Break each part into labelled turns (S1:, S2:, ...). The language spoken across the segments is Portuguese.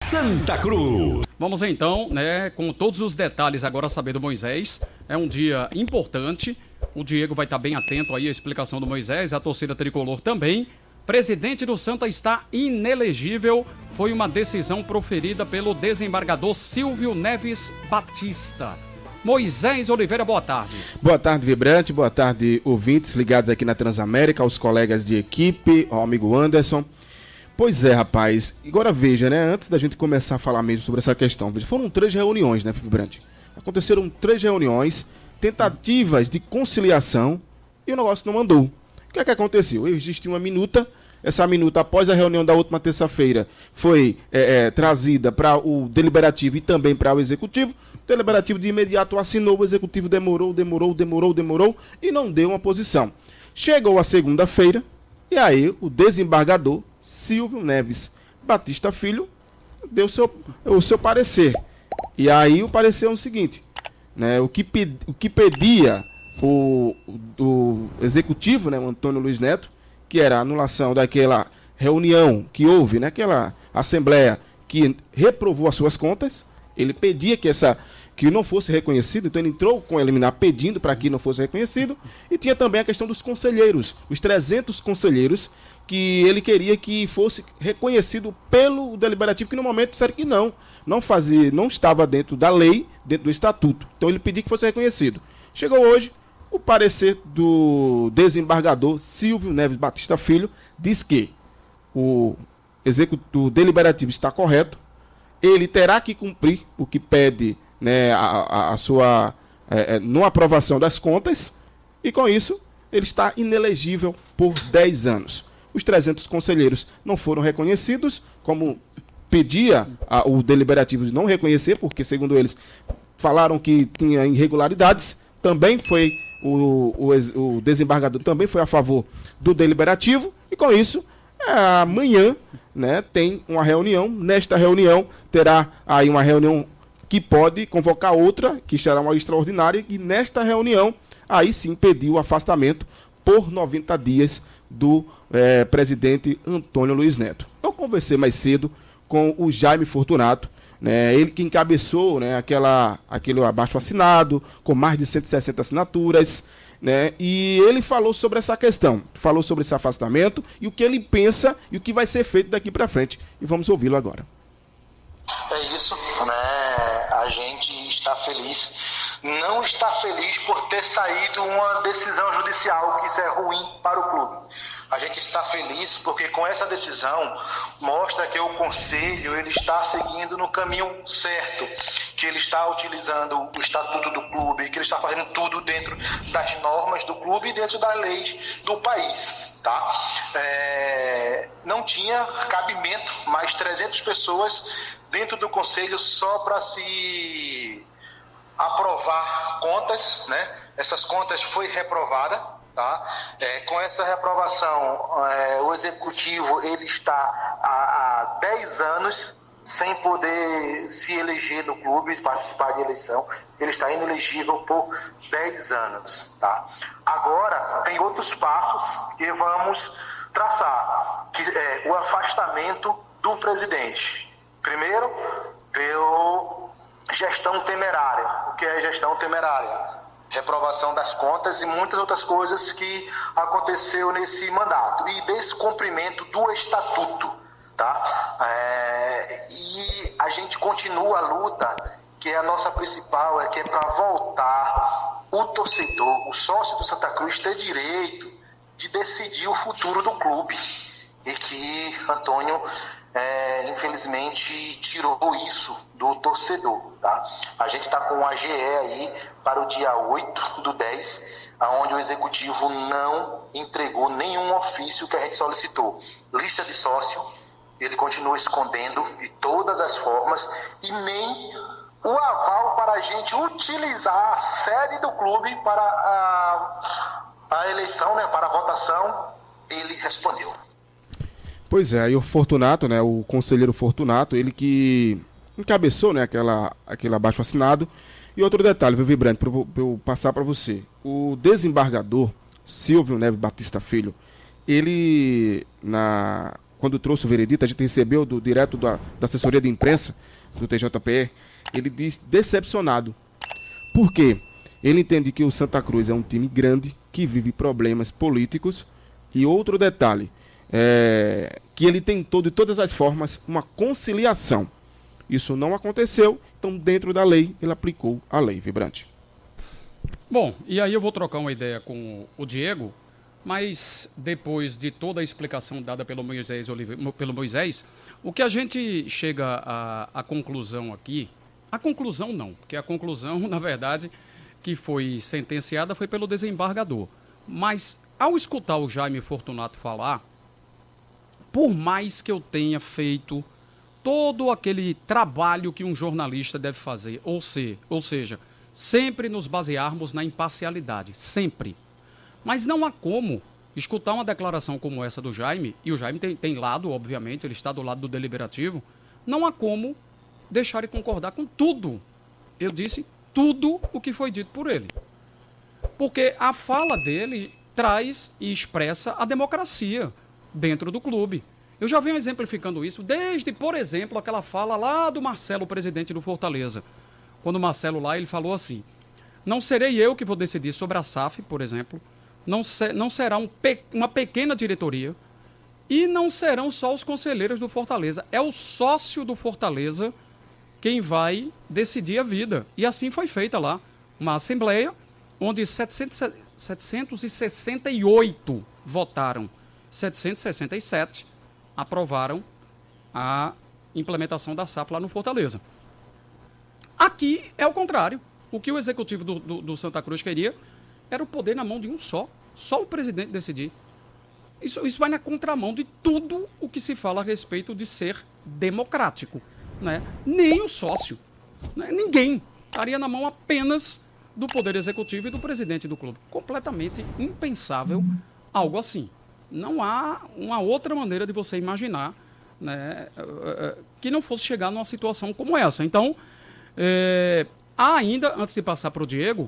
S1: Santa Cruz.
S2: Vamos então, com todos os detalhes agora saber do Moisés. É um dia importante. O Diego vai estar bem atento aí à explicação do Moisés, a torcida tricolor também. Presidente do Santa está inelegível. Foi uma decisão proferida pelo desembargador Silvio Neves Batista. Moisés Oliveira, boa tarde.
S3: Boa tarde, Vibrante. Boa tarde, ouvintes ligados aqui na Transamérica, aos colegas de equipe, ao amigo Anderson. Pois é, rapaz. Agora veja, antes da gente começar a falar mesmo sobre essa questão, foram 3 reuniões, Vibrante? Aconteceram 3 reuniões, tentativas de conciliação e o negócio não andou. O que é que aconteceu? Existe uma minuta. Essa minuta, após a reunião da última terça-feira, foi trazida para o deliberativo e também para o executivo. O deliberativo de imediato assinou, o executivo demorou e não deu uma posição. Chegou a segunda-feira e aí o desembargador Silvio Neves Batista Filho deu o seu parecer. E aí o parecer é o seguinte, o que pedia o executivo, o Antônio Luiz Neto, que era a anulação daquela reunião que houve, aquela assembleia que reprovou as suas contas. Ele pedia que não fosse reconhecido, então ele entrou com a liminar pedindo para que não fosse reconhecido. E tinha também a questão dos conselheiros, os 300 conselheiros, que ele queria que fosse reconhecido pelo deliberativo, que no momento disseram que não estava dentro da lei, dentro do estatuto. Então ele pediu que fosse reconhecido. Chegou hoje, o parecer do desembargador Silvio Neves Batista Filho diz que o deliberativo está correto, ele terá que cumprir o que pede a sua não aprovação das contas, e com isso ele está inelegível por 10 anos. Os 300 conselheiros não foram reconhecidos, como pedia o deliberativo de não reconhecer, porque segundo eles falaram que tinha irregularidades. Também foi o desembargador também foi a favor do deliberativo, e com isso amanhã tem uma reunião. Nesta reunião terá aí uma reunião que pode convocar outra, que será uma extraordinária, e nesta reunião aí sim pediu o afastamento por 90 dias do presidente Antônio Luiz Neto. Eu conversei mais cedo com o Jaime Fortunato, ele que encabeçou aquele abaixo-assinado com mais de 160 assinaturas, e ele falou sobre essa questão, falou sobre esse afastamento e o que ele pensa e o que vai ser feito daqui para frente. E vamos ouvi-lo agora.
S4: É isso, a gente está feliz. Não está feliz por ter saído uma decisão judicial, que isso é ruim para o clube. A gente está feliz porque com essa decisão mostra que o Conselho ele está seguindo no caminho certo, que ele está utilizando o Estatuto do clube, que ele está fazendo tudo dentro das normas do clube e dentro das leis do país. Não tinha cabimento mais 300 pessoas dentro do Conselho só para se aprovar contas, Essas contas foi reprovada. Com essa reprovação, o executivo ele está há 10 anos sem poder se eleger no clube, participar de eleição. Ele está inelegível por 10 anos. Agora, tem outros passos que vamos traçar, que é o afastamento do presidente. Primeiro, pela gestão temerária. O que é gestão temerária? Reprovação das contas e muitas outras coisas que aconteceu nesse mandato, e descumprimento do estatuto, e a gente continua a luta, que é a nossa principal, que é para voltar o torcedor, o sócio do Santa Cruz, ter direito de decidir o futuro do clube, e que Antônio infelizmente tirou isso do torcedor. A gente está com um AGE aí para o dia 8/10, onde o executivo não entregou nenhum ofício que a gente solicitou. Lista de sócio, ele continua escondendo de todas as formas, e nem o aval para a gente utilizar a sede do clube para a eleição, para a votação, ele respondeu.
S3: Pois é, e o Fortunato, o conselheiro Fortunato, ele que encabeçou, aquele abaixo-assinado. E outro detalhe, viu, Vibrante, para eu passar para você. O desembargador Silvio Neves Batista Filho, ele, quando trouxe o veredito, a gente recebeu direto da assessoria de imprensa do TJPE, ele disse decepcionado. Por quê? Ele entende que o Santa Cruz é um time grande, que vive problemas políticos. E outro detalhe, que ele tentou de todas as formas uma conciliação. Isso não aconteceu, então dentro da lei, ele aplicou a lei, Vibrante.
S2: Bom, e aí eu vou trocar uma ideia com o Diego, mas depois de toda a explicação dada pelo Moisés, o que a gente chega à conclusão aqui, a conclusão não, porque a conclusão, na verdade, que foi sentenciada foi pelo desembargador. Mas, ao escutar o Jaime Fortunato falar, por mais que eu tenha feito todo aquele trabalho que um jornalista deve fazer, ou seja, sempre nos basearmos na imparcialidade, sempre. Mas não há como escutar uma declaração como essa do Jaime, e o Jaime tem lado, obviamente, ele está do lado do deliberativo, não há como deixar de concordar com tudo. Eu disse tudo o que foi dito por ele. Porque a fala dele traz e expressa a democracia dentro do clube. Eu já venho exemplificando isso desde, por exemplo, aquela fala lá do Marcelo, presidente do Fortaleza. Quando o Marcelo lá, ele falou assim, não serei eu que vou decidir sobre a SAF, por exemplo, não será uma pequena diretoria e não serão só os conselheiros do Fortaleza, é o sócio do Fortaleza quem vai decidir a vida. E assim foi feita lá uma assembleia onde 768 votaram, 767 aprovaram a implementação da SAF lá no Fortaleza. Aqui é o contrário. O que o executivo do Santa Cruz queria era o poder na mão de um só o presidente decidir. Isso vai na contramão de tudo o que se fala a respeito de ser democrático. Né? Nem o sócio, né? Ninguém estaria na mão apenas do poder executivo e do presidente do clube. Completamente impensável algo assim. Não há uma outra maneira de você imaginar, né, que não fosse chegar numa situação como essa. Então, há ainda, antes de passar para o Diego,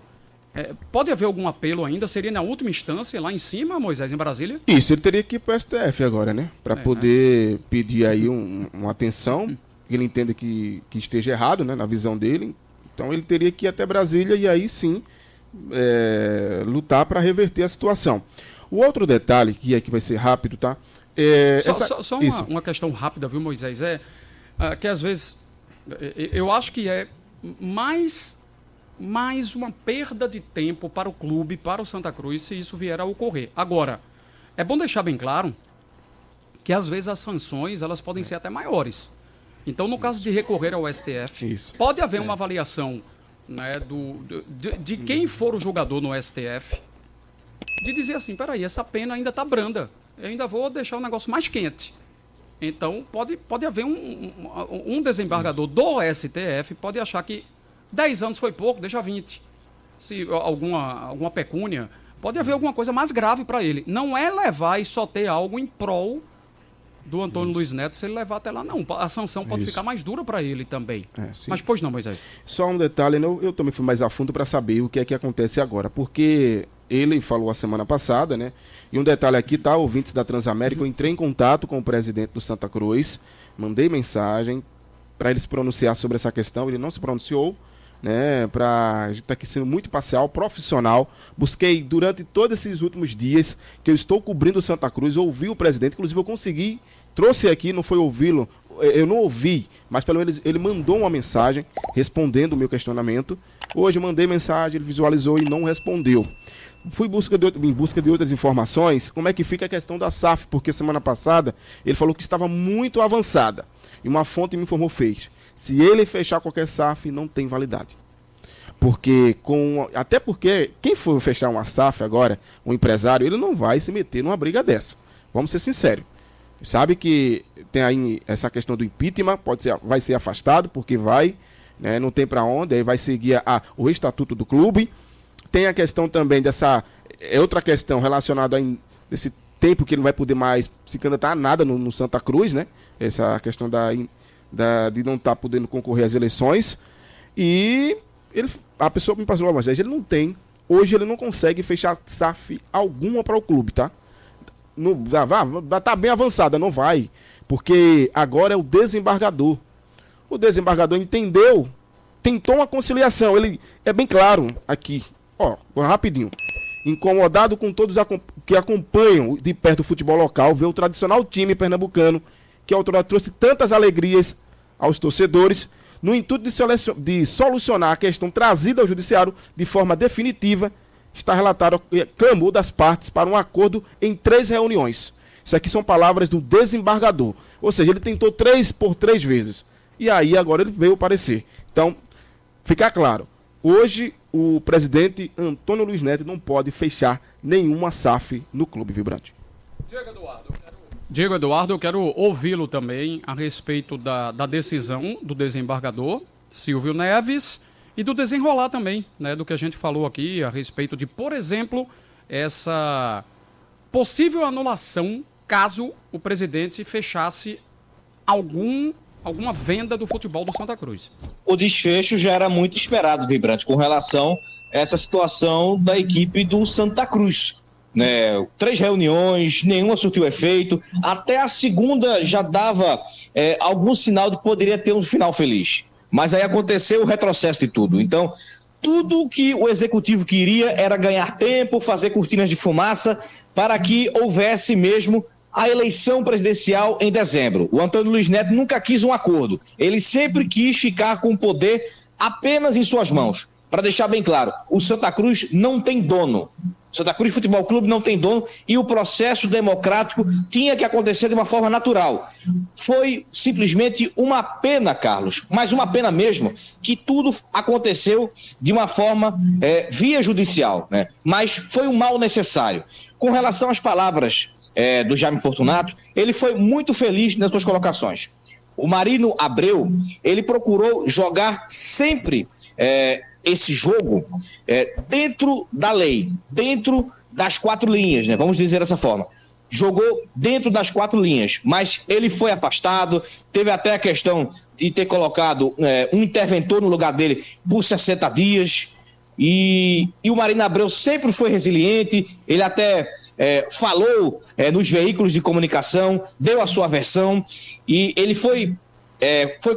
S2: pode haver algum apelo ainda? Seria na última instância, lá em cima, Moisés, em Brasília?
S3: Isso, ele teria que ir para o STF agora, né? Para poder pedir aí uma atenção. Ele entende que esteja errado, né, na visão dele. Então ele teria que ir até Brasília e aí sim lutar para reverter a situação. O outro detalhe, que aqui vai ser rápido, tá?
S2: Só uma questão rápida, viu, Moisés? Que às vezes eu acho que é mais uma perda de tempo para o clube, para o Santa Cruz, se isso vier a ocorrer. Agora, é bom deixar bem claro que às vezes as sanções elas podem ser até maiores. Então, no caso de recorrer ao STF, pode haver uma avaliação, né, de quem for o jogador no STF, de dizer assim, peraí, essa pena ainda está branda, eu ainda vou deixar o negócio mais quente. Então, pode haver um desembargador do STF, pode achar que 10 anos foi pouco, deixa 20. Se alguma pecúnia, pode haver alguma coisa mais grave para ele. Não é levar e só ter algo em prol do Antônio Luiz Neto, se ele levar até lá, não. A sanção pode ficar mais dura para ele também. Mas, pois não, Moisés.
S3: Só um detalhe, eu também fui mais a fundo para saber o que é que acontece agora, porque ele falou a semana passada, né? E um detalhe aqui, tá, ouvintes da Transamérica, eu entrei em contato com o presidente do Santa Cruz, mandei mensagem para ele se pronunciar sobre essa questão, ele não se pronunciou, né? A gente está aqui sendo muito parcial, profissional. Busquei durante todos esses últimos dias que eu estou cobrindo o Santa Cruz, ouvi o presidente, inclusive eu consegui, trouxe aqui, não foi ouvi-lo, eu não ouvi, mas pelo menos ele mandou uma mensagem respondendo o meu questionamento. Hoje eu mandei mensagem, ele visualizou e não respondeu. Fui em busca de outras informações, como é que fica a questão da SAF, porque semana passada ele falou que estava muito avançada. E uma fonte me informou se ele fechar qualquer SAF, não tem validade. Até porque quem for fechar uma SAF agora, um empresário, ele não vai se meter numa briga dessa. Vamos ser sinceros. Sabe que tem aí essa questão do impeachment, vai ser afastado, porque vai, né, não tem para onde, aí vai seguir o estatuto do clube. Tem a questão também outra questão relacionada a esse tempo que ele não vai poder mais se candidatar a nada no Santa Cruz, né? Essa questão de não estar podendo concorrer às eleições. E a pessoa me passou, mas ele não tem, hoje ele não consegue fechar SAF alguma para o clube, tá? tá bem avançada, não vai. Porque agora é o desembargador. O desembargador entendeu, tentou uma conciliação. Ele é bem claro aqui, rapidinho. Incomodado com todos que acompanham de perto o futebol local, vê o tradicional time pernambucano, que outrora trouxe tantas alegrias aos torcedores, no intuito de solucionar a questão trazida ao judiciário de forma definitiva, está relatado clamor das partes para um acordo em 3 reuniões. Isso aqui são palavras do desembargador. Ou seja, ele tentou 3 por 3 vezes. E aí agora ele veio parecer. Então, fica claro. Hoje, o presidente Antônio Luiz Neto não pode fechar nenhuma SAF no Clube Vibrante.
S2: Diego Eduardo, eu quero ouvi-lo também a respeito da decisão do desembargador Silvio Neves e do desenrolar também, né, do que a gente falou aqui a respeito de, por exemplo, essa possível anulação caso o presidente fechasse alguma venda do futebol do Santa Cruz.
S1: O desfecho já era muito esperado, Vibrante, com relação a essa situação da equipe do Santa Cruz. 3 reuniões, nenhuma surtiu efeito, até a segunda já dava algum sinal de que poderia ter um final feliz, mas aí aconteceu o retrocesso de tudo. Então, tudo que o executivo queria era ganhar tempo, fazer cortinas de fumaça para que houvesse mesmo a eleição presidencial em dezembro. O Antônio Luiz Neto nunca quis um acordo, ele sempre quis ficar com o poder apenas em suas mãos. Para deixar bem claro, o Santa Cruz não tem dono. O Santa Cruz Futebol Clube não tem dono e o processo democrático tinha que acontecer de uma forma natural. Foi simplesmente uma pena, Carlos, mas uma pena mesmo, que tudo aconteceu de uma forma via judicial, né? Mas foi um mal necessário. Com relação às palavras do Jaime Fortunato, ele foi muito feliz nas suas colocações. O Marino Abreu, ele procurou jogar sempre esse jogo dentro da lei, dentro das 4 linhas, né? Vamos dizer dessa forma. Jogou dentro das 4 linhas, mas ele foi afastado, teve até a questão de ter colocado um interventor no lugar dele por 60 dias, e o Marino Abreu sempre foi resiliente, ele até falou nos veículos de comunicação, deu a sua versão, e ele foi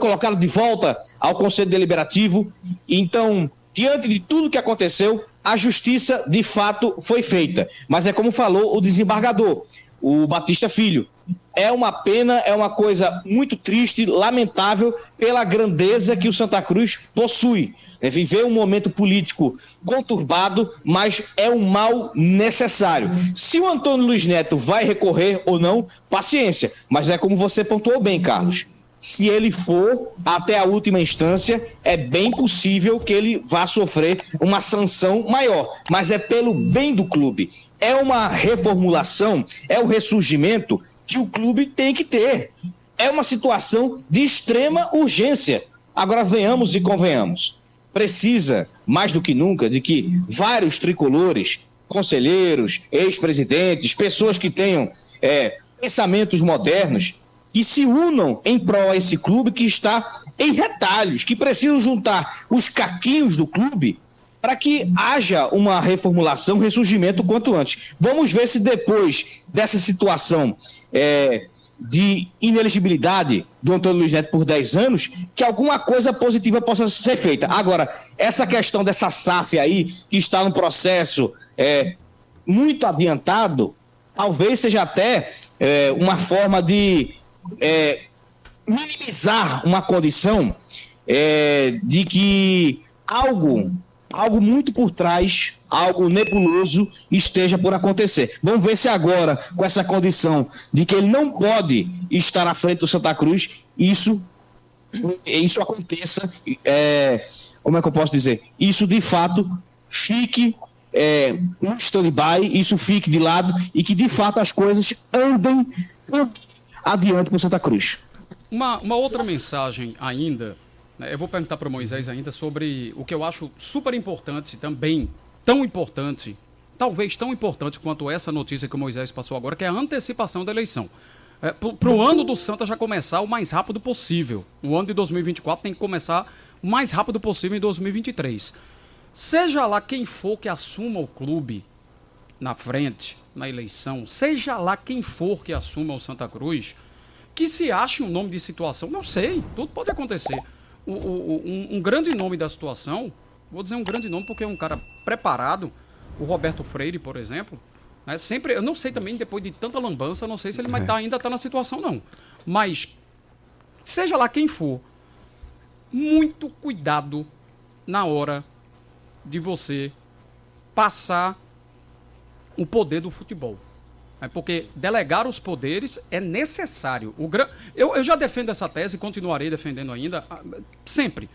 S1: colocado de volta ao Conselho Deliberativo. Então, diante de tudo que aconteceu, a justiça de fato foi feita. Mas é como falou o desembargador, o Batista Filho. É uma pena, é uma coisa muito triste, lamentável, pela grandeza que o Santa Cruz possui. Viver um momento político conturbado, mas é um mal necessário. Se o Antônio Luiz Neto vai recorrer ou não, paciência. Mas é como você pontuou bem, Carlos. Se ele for até a última instância, é bem possível que ele vá sofrer uma sanção maior. Mas é pelo bem do clube. É uma reformulação, é o ressurgimento que o clube tem que ter. É uma situação de extrema urgência. Agora venhamos e convenhamos. Precisa, mais do que nunca, de que vários tricolores, conselheiros, ex-presidentes, pessoas que tenham pensamentos modernos, que se unam em prol a esse clube que está em retalhos, que precisam juntar os caquinhos do clube para que haja uma reformulação, ressurgimento quanto antes. Vamos ver se depois dessa situação de inelegibilidade do Antônio Luiz Neto por 10 anos, que alguma coisa positiva possa ser feita. Agora, essa questão dessa SAF aí, que está no processo muito adiantado, talvez seja até uma forma de minimizar uma condição de que algo muito por trás, algo nebuloso esteja por acontecer. Vamos ver se agora, com essa condição de que ele não pode estar à frente do Santa Cruz, isso aconteça, como é que eu posso dizer? Isso de fato fique um stand-by, isso fique de lado e que de fato as coisas andem adiante com o Santa Cruz.
S2: Uma outra mensagem ainda, né, eu vou perguntar para o Moisés ainda sobre o que eu acho super importante também, tão importante, talvez tão importante quanto essa notícia que o Moisés passou agora, que é a antecipação da eleição. Para o ano do Santa já começar o mais rápido possível. O ano de 2024 tem que começar o mais rápido possível em 2023. Seja lá quem for que assuma o clube, na frente, na eleição, seja lá quem for que assuma o Santa Cruz, que se ache um nome de situação, não sei, tudo pode acontecer. Um grande nome da situação, vou dizer um grande nome porque é um cara preparado, o Roberto Freire, por exemplo, né, sempre, eu não sei também, depois de tanta lambança, eu não sei se ele ainda está na situação, não. Mas, seja lá quem for, muito cuidado na hora de você passar o poder do futebol. Porque delegar os poderes é necessário. Eu já defendo essa tese e continuarei defendendo ainda, sempre.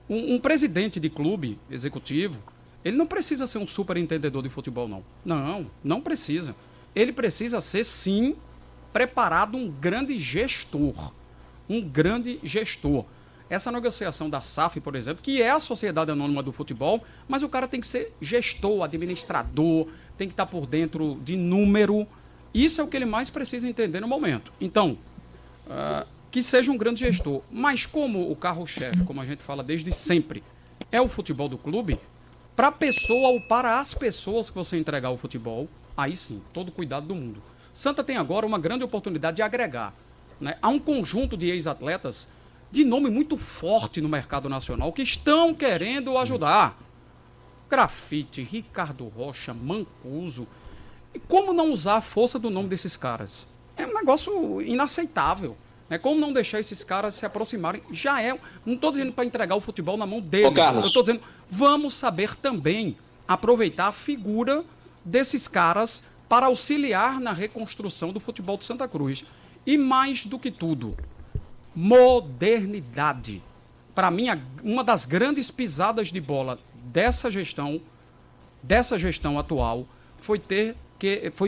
S2: Um presidente de clube executivo, ele não precisa ser um superentendedor de futebol, não. Não precisa. Ele precisa ser, sim, preparado um grande gestor. Um grande gestor. Essa negociação da SAF, por exemplo, que é a Sociedade Anônima do Futebol, mas o cara tem que ser gestor, administrador, tem que estar por dentro de número. Isso é o que ele mais precisa entender no momento. Então, que seja um grande gestor. Mas como o carro-chefe, como a gente fala desde sempre, é o futebol do clube, para a pessoa ou para as pessoas que você entregar o futebol, aí sim, todo cuidado do mundo. Santa tem agora uma grande oportunidade de agregar, né? Há um conjunto de ex-atletas de nome muito forte no mercado nacional que estão querendo ajudar. Grafite, Ricardo Rocha, Mancuso. E como não usar a força do nome desses caras? É um negócio inaceitável. Né? Como não deixar esses caras se aproximarem? Já é. Não estou dizendo para entregar o futebol na mão deles. Eu estou dizendo, vamos saber também aproveitar a figura desses caras para auxiliar na reconstrução do futebol de Santa Cruz. E mais do que tudo, modernidade. Para mim, uma das grandes pisadas de bola dessa gestão atual, foi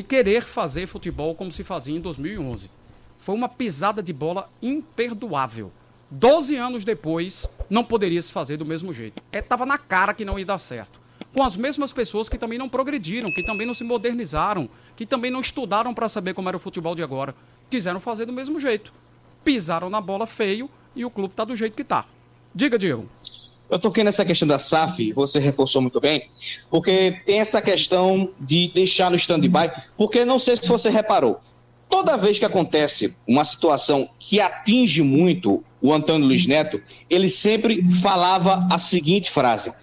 S2: querer fazer futebol como se fazia em 2011. Foi uma pisada de bola imperdoável. 12 anos depois, não poderia se fazer do mesmo jeito. Estava na cara que não ia dar certo. Com as mesmas pessoas que também não progrediram, que também não se modernizaram, que também não estudaram para saber como era o futebol de agora. Quiseram fazer do mesmo jeito. Pisaram na bola feio e o clube está do jeito que está. Diga, Diego.
S1: Eu toquei nessa questão da SAF, você reforçou muito bem, porque tem essa questão de deixar no stand-by, porque não sei se você reparou, toda vez que acontece uma situação que atinge muito o Antônio Luiz Neto, ele sempre falava a seguinte frase: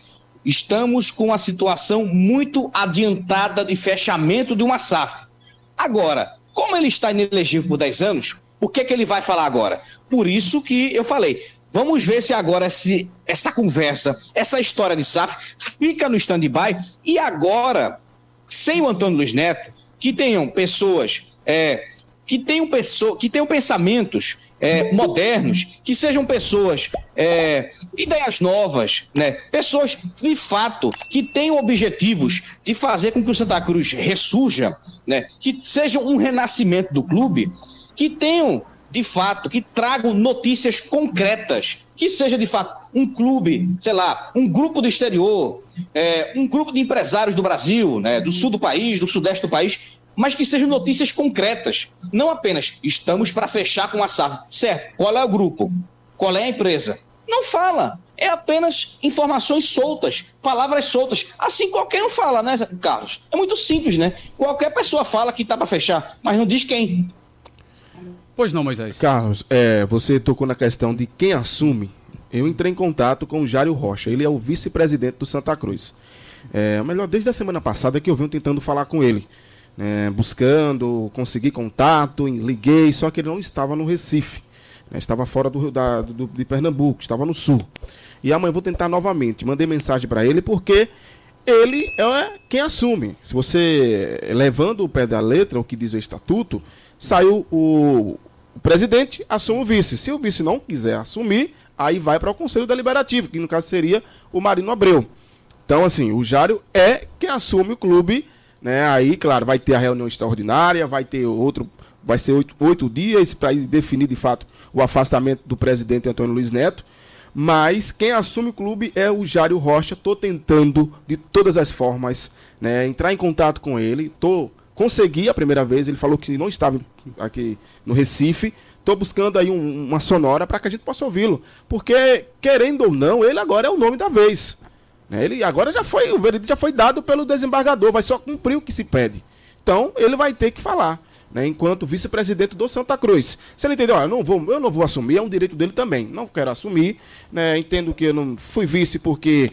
S1: estamos com uma situação muito adiantada de fechamento de uma SAF. Agora, como ele está inelegível por 10 anos, o que é que ele vai falar agora? Por isso que eu falei, vamos ver se agora essa conversa, essa história de SAF fica no stand-by e agora, sem o Antônio Luiz Neto, que tenham pessoas, que tenham pensamentos modernos, que sejam pessoas, ideias novas, né? Pessoas, de fato, que tenham objetivos de fazer com que o Santa Cruz ressurja, né? Que seja um renascimento do clube, que tenham, de fato, que tragam notícias concretas, que seja, de fato, um clube, sei lá, um grupo do exterior, um grupo de empresários do Brasil, né, do sul do país, do sudeste do país, mas que sejam notícias concretas, não apenas estamos para fechar com a SAF, certo? Qual é o grupo? Qual é a empresa? Não fala, é apenas informações soltas, palavras soltas, assim qualquer um fala, né, Carlos? É muito simples, né? Qualquer pessoa fala que está para fechar, mas não diz quem.
S2: Pois não, Moisés.
S3: Carlos, você tocou na questão de quem assume. Eu entrei em contato com o Jário Rocha, ele é o vice-presidente do Santa Cruz. Melhor, desde a semana passada que eu venho tentando falar com ele, buscando, consegui contato, liguei, só que ele não estava no Recife, estava fora de Pernambuco, estava no sul. E amanhã eu vou tentar novamente, mandei mensagem para ele porque ele é quem assume. Se você, levando o pé da letra, o que diz o estatuto, saiu o presidente, assume o vice. Se o vice não quiser assumir, aí vai para o Conselho Deliberativo, que no caso seria o Marino Abreu. Então, assim, o Jário é quem assume o clube, né? Aí, claro, vai ter a reunião extraordinária, vai ser 8 dias para definir, de fato, o afastamento do presidente Antônio Luiz Neto. Mas quem assume o clube é o Jário Rocha. Estou tentando, de todas as formas, né, entrar em contato com ele. Consegui a primeira vez, ele falou que não estava aqui no Recife. Estou buscando aí uma sonora para que a gente possa ouvi-lo. Porque, querendo ou não, ele agora é o nome da vez. Ele agora o veredito já foi dado pelo desembargador, vai só cumprir o que se pede. Então, ele vai ter que falar, né, enquanto vice-presidente do Santa Cruz. Se ele entender, eu não vou assumir, é um direito dele também. Não quero assumir, né, entendo que eu não fui vice porque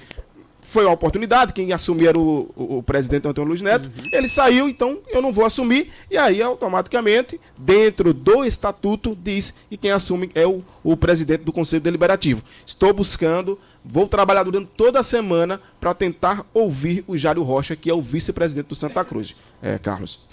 S3: foi uma oportunidade, quem assumir era o presidente Antônio Luiz Neto, ele saiu, então eu não vou assumir, e aí automaticamente, dentro do estatuto, diz que quem assume é o presidente do Conselho Deliberativo. Vou trabalhar durante toda a semana para tentar ouvir o Jário Rocha, que é o vice-presidente do Santa Cruz. Carlos.